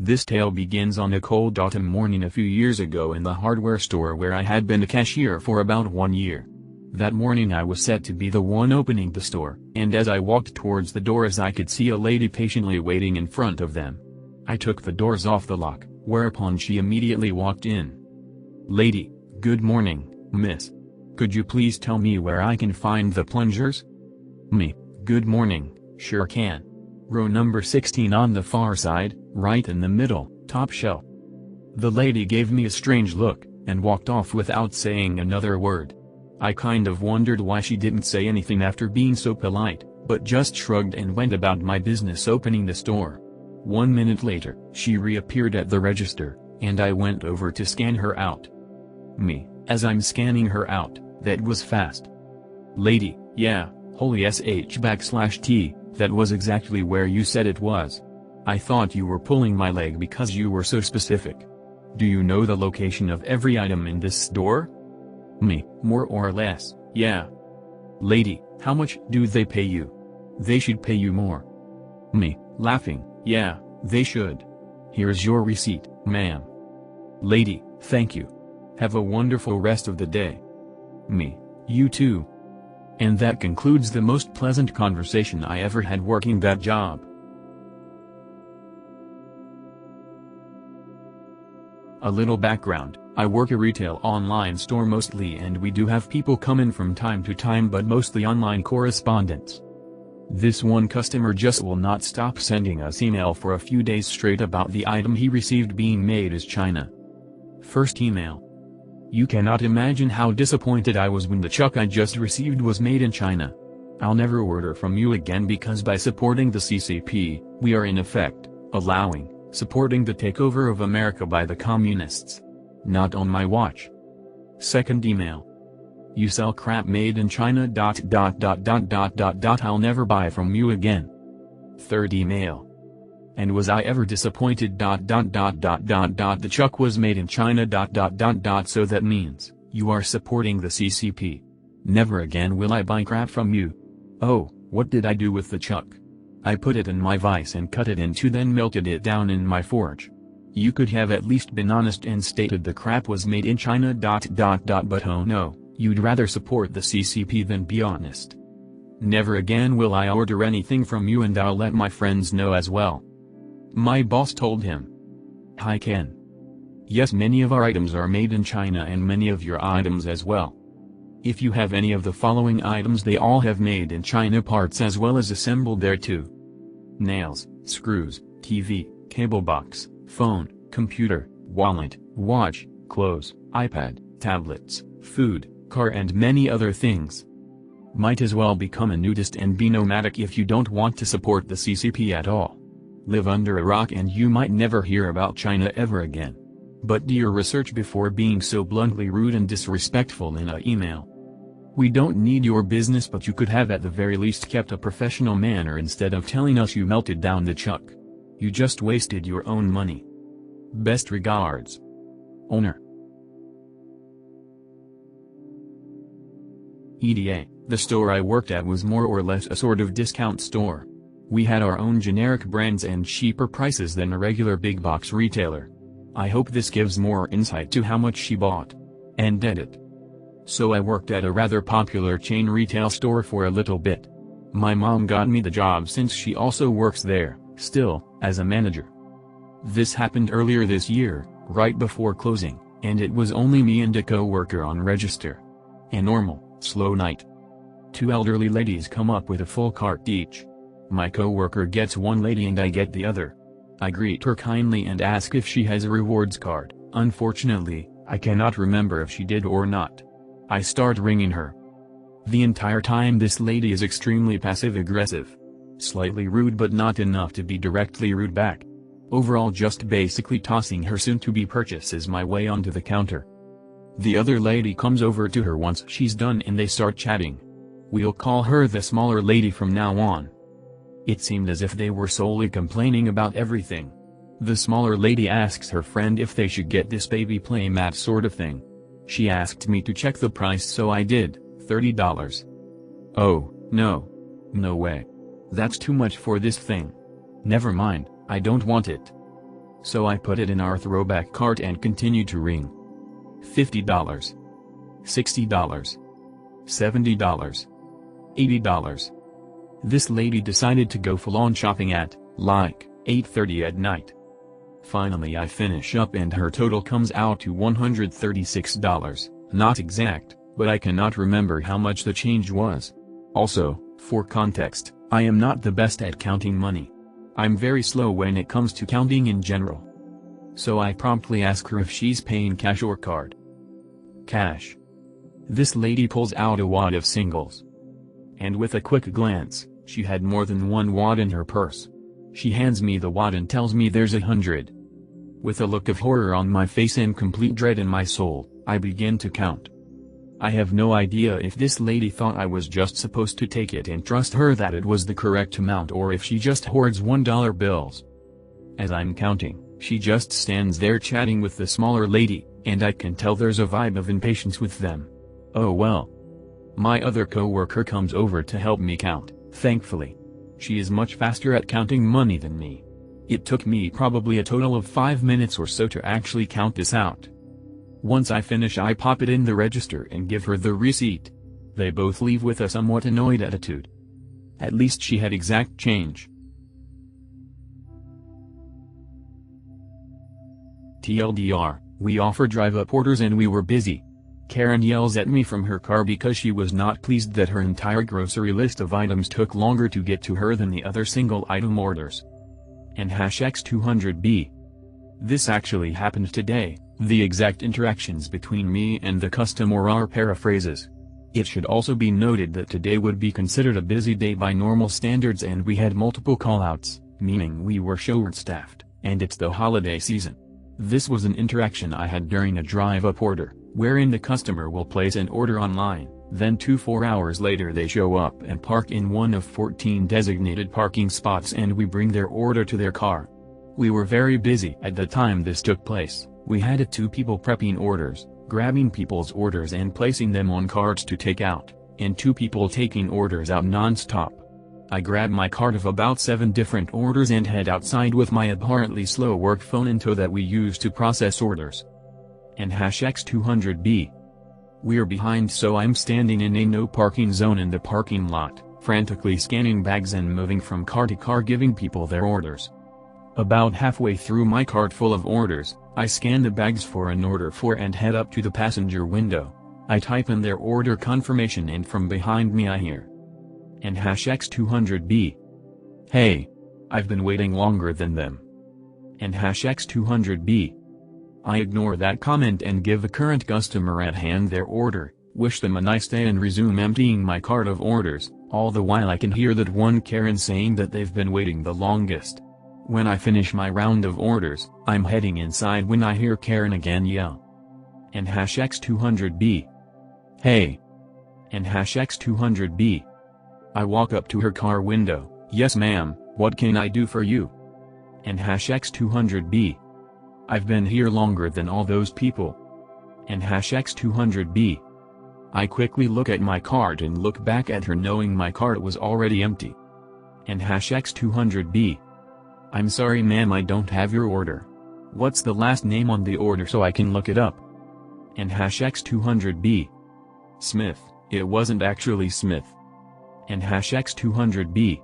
This tale begins on a cold autumn morning a few years ago in the hardware store where I had been a cashier for about 1 year. That morning I was set to be the one opening the store, and as I walked towards the doors I could see a lady patiently waiting in front of them. I took the doors off the lock, whereupon she immediately walked in. "Lady, good morning, miss. Could you please tell me where I can find the plungers?" Me, "Good morning, sure can. Row number 16 on the far side, right in the middle, top shelf." The lady gave me a strange look, and walked off without saying another word. I kind of wondered why she didn't say anything after being so polite, but just shrugged and went about my business opening the store. 1 minute later, she reappeared at the register, and I went over to scan her out. Me, as I'm scanning her out, "That was fast." "Lady, yeah, holy sh/t, that was exactly where you said it was. I thought you were pulling my leg because you were so specific. Do you know the location of every item in this store?" Me, "More or less, yeah." "Lady, how much do they pay you?" "They should pay you more." Me, laughing, "Yeah, they should. Here's your receipt, ma'am." "Lady, thank you. Have a wonderful rest of the day." Me, "You too." And that concludes the most pleasant conversation I ever had working that job. A little background: I work a retail online store mostly, and we do have people come in from time to time, but mostly online correspondence. This one customer just will not stop sending us email for a few days straight about the item he received being made as China. First email. You cannot imagine how disappointed I was when the chuck I just received was made in China. "I'll never order from you again because by supporting the CCP, we are in effect supporting the takeover of America by the communists. Not on my watch." Second email. You sell crap made in China. I'll never buy from you again. Third email. And was I ever disappointed? The chuck was made in China. So that means, you are supporting the CCP. Never again will I buy crap from you. Oh, what did I do with the chuck? I put it in my vise and cut it in two, then melted it down in my forge. You could have at least been honest and stated the crap was made in China. But oh no, you'd rather support the CCP than be honest. Never again will I order anything from you, and I'll let my friends know as well. My boss told him. Hi Ken. Yes, many of our items are made in China and many of your items as well. If you have any of the following items, they all have made in China parts as well as assembled there too. Nails, screws, TV, cable box, phone, computer, wallet, watch, clothes, iPad, tablets, food, car and many other things. Might as well become a nudist and be nomadic if you don't want to support the CCP at all. Live under a rock and you might never hear about China ever again. But do your research before being so bluntly rude and disrespectful in an email. We don't need your business, but you could have at the very least kept a professional manner instead of telling us you melted down the chuck. You just wasted your own money. Best regards. Owner. EDA, the store I worked at was more or less a sort of discount store. We had our own generic brands and cheaper prices than a regular big box retailer. I hope this gives more insight to how much she bought. End edit. So I worked at a rather popular chain retail store for a little bit. My mom got me the job since she also works there, still, as a manager. This happened earlier this year, right before closing, and it was only me and a co-worker on register. A normal, slow night. Two elderly ladies come up with a full cart each. My co-worker gets one lady and I get the other. I greet her kindly and ask if she has a rewards card. Unfortunately, I cannot remember if she did or not. I start ringing her. The entire time this lady is extremely passive-aggressive. Slightly rude but not enough to be directly rude back. Overall just basically tossing her soon-to-be purchases my way onto the counter. The other lady comes over to her once she's done and they start chatting. We'll call her the smaller lady from now on. It seemed as if they were solely complaining about everything. The smaller lady asks her friend if they should get this baby playmat sort of thing. She asked me to check the price, so I did, $30. Oh, no. No way. That's too much for this thing. Never mind, I don't want it. So I put it in our throwback cart and continued to ring. $50, $60, $70, $80. This lady decided to go full-on shopping at, like, 8:30 at night. Finally I finish up and her total comes out to $136, not exact, but I cannot remember how much the change was. Also, for context, I am not the best at counting money. I'm very slow when it comes to counting in general. So I promptly ask her if she's paying cash or card. Cash. This lady pulls out a wad of singles. And with a quick glance, she had more than one wad in her purse. She hands me the wad and tells me there's 100. With a look of horror on my face and complete dread in my soul, I begin to count. I have no idea if this lady thought I was just supposed to take it and trust her that it was the correct amount or if she just hoards $1 bills. As I'm counting, she just stands there chatting with the smaller lady, and I can tell there's a vibe of impatience with them. Oh well. My other co-worker comes over to help me count, thankfully. She is much faster at counting money than me. It took me probably a total of 5 minutes or so to actually count this out. Once I finish I pop it in the register and give her the receipt. They both leave with a somewhat annoyed attitude. At least she had exact change. TLDR, we offer drive-up orders and we were busy. Karen yells at me from her car because she was not pleased that her entire grocery list of items took longer to get to her than the other single item orders. And #X200B. This actually happened today. The exact interactions between me and the customer are paraphrases. It should also be noted that today would be considered a busy day by normal standards and we had multiple callouts, meaning we were short-staffed, and it's the holiday season. This was an interaction I had during a drive-up order, wherein the customer will place an order online, then 2-4 hours later they show up and park in one of 14 designated parking spots and we bring their order to their car. We were very busy at the time this took place. We had 2 people prepping orders, grabbing people's orders and placing them on carts to take out, and 2 people taking orders out non-stop. I grab my cart of about 7 different orders and head outside with my abhorrently slow work phone in tow that we use to process orders. And #X200B. We're behind, so I'm standing in a no parking zone in the parking lot, frantically scanning bags and moving from car to car giving people their orders. About halfway through my cart full of orders, I scan the bags for an order for and head up to the passenger window. I type in their order confirmation and from behind me I hear. And #X200B. Hey. I've been waiting longer than them. And #X200B. I ignore that comment and give the current customer at hand their order, wish them a nice day and resume emptying my cart of orders, all the while I can hear that one Karen saying that they've been waiting the longest. When I finish my round of orders, I'm heading inside when I hear Karen again yell. And #X200B. Hey. And #X200B. I walk up to her car window. Yes ma'am, what can I do for you? And #X200B. I've been here longer than all those people. And #X200B. I quickly look at my cart and look back at her knowing my cart was already empty. And #X200B. I'm sorry ma'am, I don't have your order. What's the last name on the order so I can look it up? And #X200B. Smith, it wasn't actually Smith. And #X200B.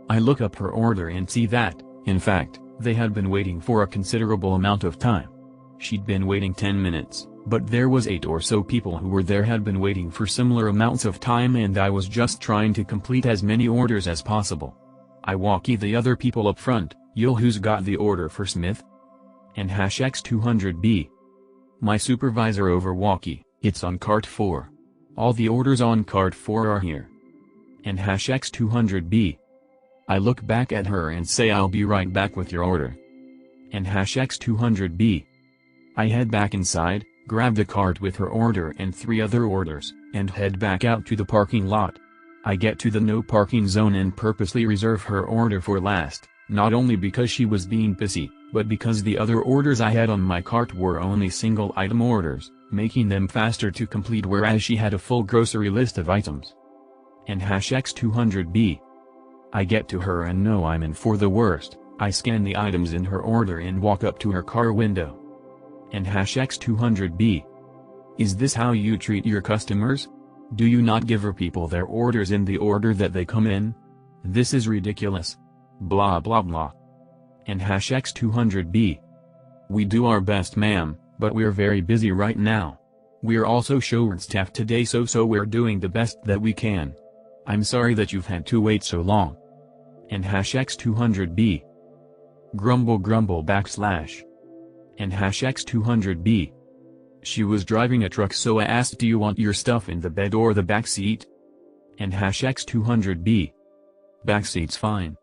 I look up her order and see that, in fact, they had been waiting for a considerable amount of time. She'd been waiting 10 minutes, but there was 8 or so people who were there had been waiting for similar amounts of time and I was just trying to complete as many orders as possible. I walkie the other people up front, "Yo, who's got the order for Smith?" And #X200B. My supervisor over walkie, "It's on cart 4. All the orders on cart 4 are here." And #X200B. I look back at her and say I'll be right back with your order. And #X200B. I head back inside, grab the cart with her order and 3 other orders, and head back out to the parking lot. I get to the no parking zone and purposely reserve her order for last, not only because she was being pissy, but because the other orders I had on my cart were only single item orders, making them faster to complete whereas she had a full grocery list of items. And #X200B. I get to her and know I'm in for the worst, I scan the items in her order and walk up to her car window. And #X200B. Is this how you treat your customers? Do you not give her people their orders in the order that they come in? This is ridiculous. Blah blah blah. And #X200B. We do our best, ma'am, but we're very busy right now. We're also short-staffed today, so we're doing the best that we can. I'm sorry that you've had to wait so long. And #X200B. Grumble grumble /. And #X200B. She was driving a truck, so I asked, do you want your stuff in the bed or the back seat? And #X200B. Backseat's fine.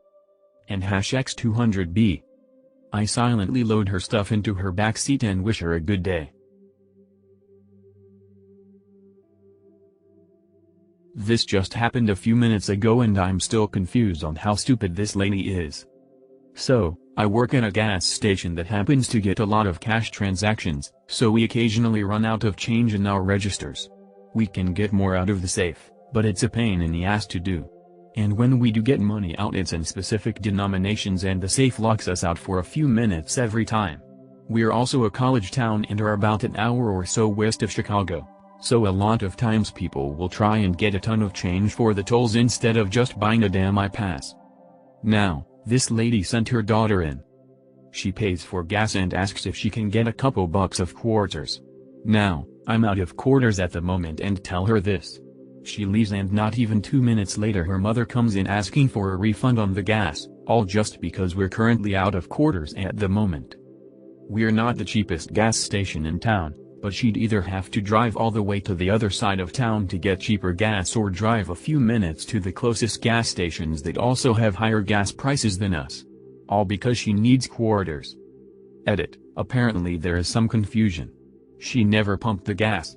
And #X200B. I silently load her stuff into her backseat and wish her a good day. This just happened a few minutes ago and I'm still confused on how stupid this lady is. So, I work at a gas station that happens to get a lot of cash transactions, so we occasionally run out of change in our registers. We can get more out of the safe, but it's a pain in the ass to do. And when we do get money out, it's in specific denominations and the safe locks us out for a few minutes every time. We're also a college town and are about an hour or so west of Chicago, so a lot of times people will try and get a ton of change for the tolls instead of just buying a damn iPass. Now, this lady sent her daughter in. She pays for gas and asks if she can get a couple bucks of quarters. Now, I'm out of quarters at the moment and tell her this. She leaves and not even 2 minutes later her mother comes in asking for a refund on the gas, all just because we're currently out of quarters at the moment. We're not the cheapest gas station in town, but she'd either have to drive all the way to the other side of town to get cheaper gas or drive a few minutes to the closest gas stations that also have higher gas prices than us. All because she needs quarters. Edit. Apparently there is some confusion. She never pumped the gas.